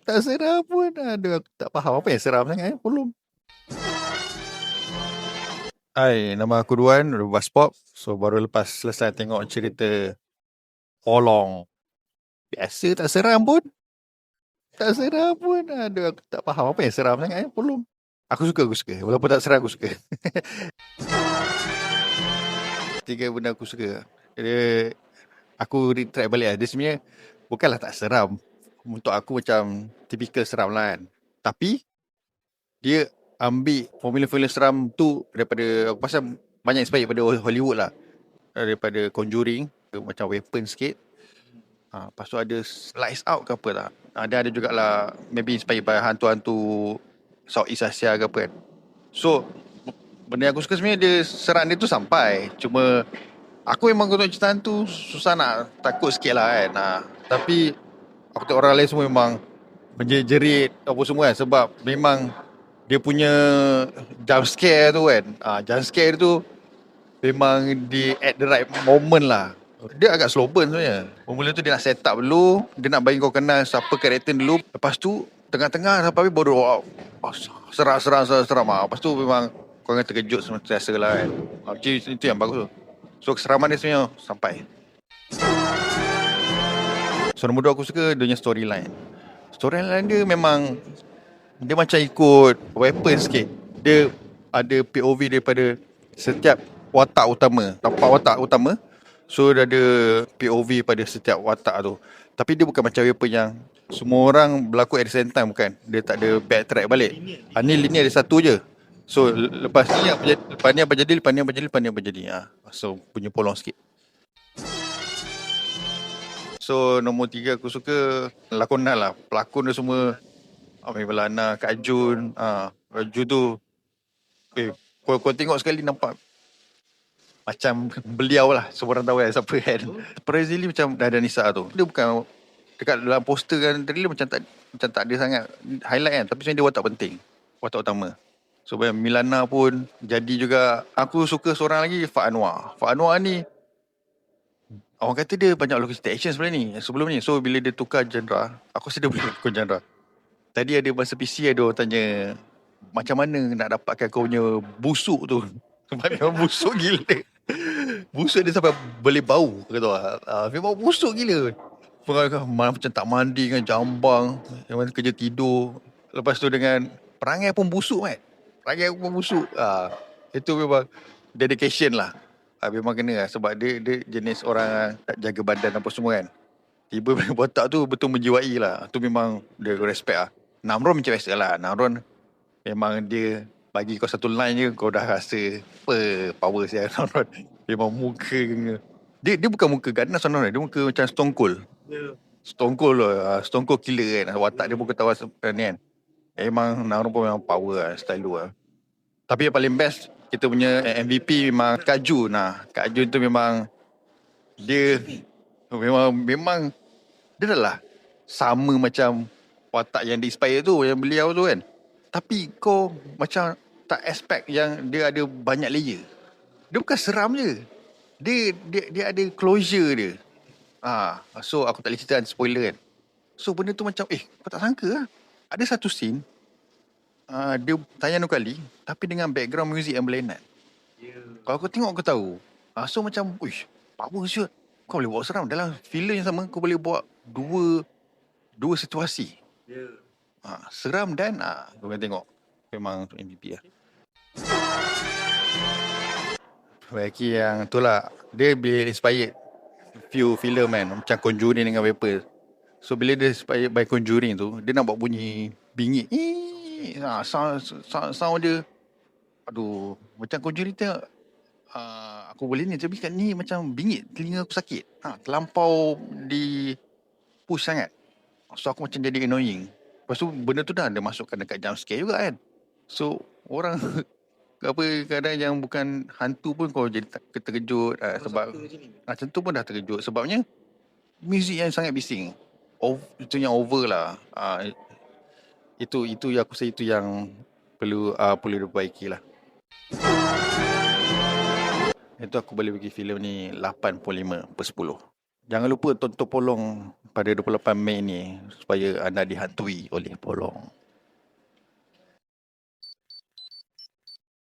Tak seram pun. Aduh, aku tak faham apa yang seram sangat. Belum. Hai, nama aku Duan, Rubas Pop. So, baru lepas selesai tengok cerita Holong. Biasa tak seram pun. Tak seram pun. Aduh, aku tak faham apa yang seram sangat. Belum. Aku suka. Walaupun tak seram, aku suka. 3 benda aku suka. Dia, aku retract balik lah. Dia sebenarnya bukanlah tak seram. Untuk aku macam typical seram lah kan. Tapi dia ambil formula-formula seram tu daripada, aku pasal banyak inspired pada Hollywood lah. Daripada Conjuring, macam weapon sikit. Lepas tu ada Lights Out ke apa lah. Dia ada jugalah maybe inspired by hantu-hantu Southeast Asia ke apa kan. So benda yang aku suka sebenarnya dia seram dia tu sampai. Cuma aku memang untuk cerita hantu susah nak, takut sikit lah kan. Tapi aku tengok orang lain semua memang menjerit apa semua kan. Sebab memang dia punya jump scare tu kan. Jump scare tu memang di at the right moment lah. Dia agak slow burn sebenarnya. Mula tu dia nak set up dulu, dia nak bagi kau kenal siapa karakter dulu. Lepas tu tengah-tengah sampai baru seram. Lepas tu memang kau akan terkejut sentiasa lah kan. Itu yang bagus tu. So keseraman dia sebenarnya sampai. So nombor 2 aku suka dia punya storyline. Storyline dia memang dia macam ikut weapon sikit. Dia ada POV daripada setiap watak utama, tapak watak utama. So dia ada POV pada setiap watak tu. Tapi dia bukan macam weapon yang semua orang berlaku at the same time, bukan. Dia tak ada backtrack balik. Ni linear dia satu je. So lepas ni apa jadi. So punya polong sikit. So nombor 3 aku suka lakonan lah. Pelakon dia semua Amir Belana, Kak Jun. Kak Jun tu kau tengok sekali nampak macam beliau lah. Semua orang tahu kan siapa kan. Surprisingly macam Dahlia Nisa tu. Dia bukan dekat dalam poster kan trailer macam tak ada sangat highlight kan. Tapi sebenarnya dia watak penting. Watak utama. So Milana pun jadi juga. Aku suka seorang lagi, Fak Anwar. Fak Anwar ni orang kata dia banyak logistik action sebelum ni. So bila dia tukar genre, aku rasa dia boleh tukar genre. Tadi ada masa PC ada orang tanya macam mana nak dapatkan kau punya busuk tu. Sebab memang busuk gila. Busuk dia sampai boleh bau kata memang busuk gila. Macam tak mandi dengan jambang, memang kerja tidur. Lepas tu dengan perangai pun busuk kan. Itu memang dedication lah. Memang kena lah. Sebab dia jenis orang tak jaga badan apa semua kan. Tiba botak tu betul menjiwai lah. Tu memang dia respect lah. Namron macam biasa lah. Namron memang dia bagi kau satu line je kau dah rasa apa power siapa Namron. Memang muka dia bukan muka ganas Namron. Dia muka macam Stone Cold. Stone Cold killer kan. Watak dia pun ketawa ni kan. Memang Namron pun memang power lah. Style tu lah. Tapi yang paling best kita punya MVP memang Kak Jun. Kak Jun tu memang dia memang dia dah lah sama macam watak yang di-inspire tu, yang beliau tu kan. Tapi kau macam tak expect yang dia ada banyak layer. Dia bukan seram je. Dia ada closure dia. So aku tak boleh cerita spoiler kan. So benda tu macam kau tak sangka lah. Ada satu scene dia tayang 2 kali tapi dengan background music yang berlainan. Kalau kau tengok kau tahu. So macam power shoot. Kau boleh buat seram dalam filem yang sama. Kau boleh buat dua situasi. Seram dan kau boleh tengok. Memang untuk MVP lah. Bagi yang tu lah, dia bila inspired few filem kan, macam Conjuring dengan Vapor. So bila dia inspired by Conjuring tu, dia nak buat bunyi bingit. Sound dia aduh, macam Conjuring tengok aku boleh ni, tapi kat ni macam bingit, telinga aku sakit. Terlampau di push sangat. So aku macam jadi annoying. Lepas tu benda tu dah ada masukkan dekat jump scare juga kan. So orang kadang yang bukan hantu pun kau jadi terkejut sebab macam tu pun dah terkejut sebabnya muzik yang sangat bising. Itu yang over lah. Itu yang aku rasa itu yang perlu diperbaiki lah. Itu aku boleh bagi filem ni 8.5/10. Jangan lupa tonton Polong pada 28 Mei ni supaya anda dihantui oleh Polong.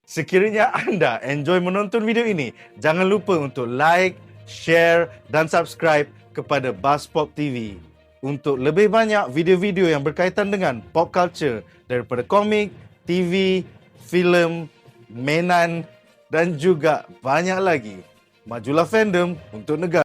Sekiranya anda enjoy menonton video ini, jangan lupa untuk like, share dan subscribe kepada Buzzpop TV. Untuk lebih banyak video-video yang berkaitan dengan pop culture daripada komik, TV, filem, mainan dan juga banyak lagi. Majulah fandom untuk negara.